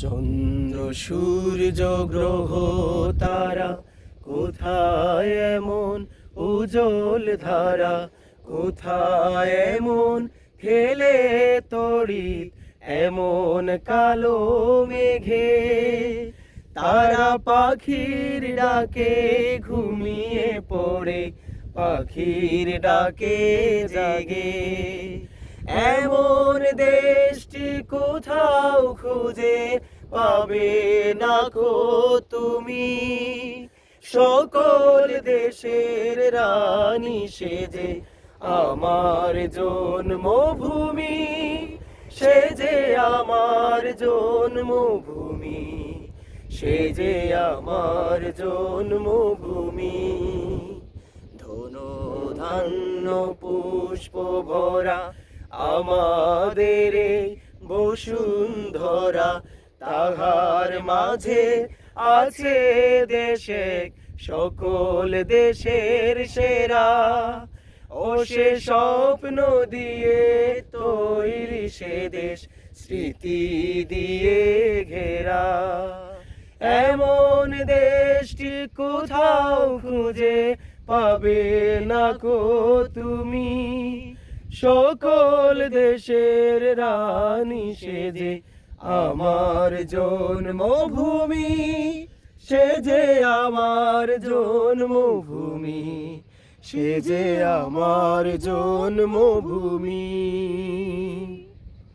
চন্দ্র সূর্য গ্রহ তারা কোথায় এমন উজ্জ্বল ধারা, কোথায় এমন খেলে তড়িৎ এমন কালো মেঘে। তারা পাখির ডাকে ঘুমিয়ে পড়ে, পাখির ডাকে জাগে। এমন দেশটি কোথাও খুঁজে পাবে না কো তুমি। সকল দেশের রানী সেজে আমার জন্মভূমি, সেজে আমার জন্মভূমি, সেজে আমার জন্মভূমি। ধনো ধান্য পুষ্প ভরা আমাদের বসুন্ধরা, তাহার মাঝে আছে দেশে সকল দেশের সেরা। ও সে স্বপ্ন দিয়ে তৈরি সে দেশ, স্মৃতি দিয়ে ঘেরা। এমন দেশটি কোথাও খুঁজে পাবে না কো তুমি। সকল দেশের রানী সেজে আমার জন্মভূমি, সেজে আমার জন্মভূমি, সেজে আমার জন্মভূমি।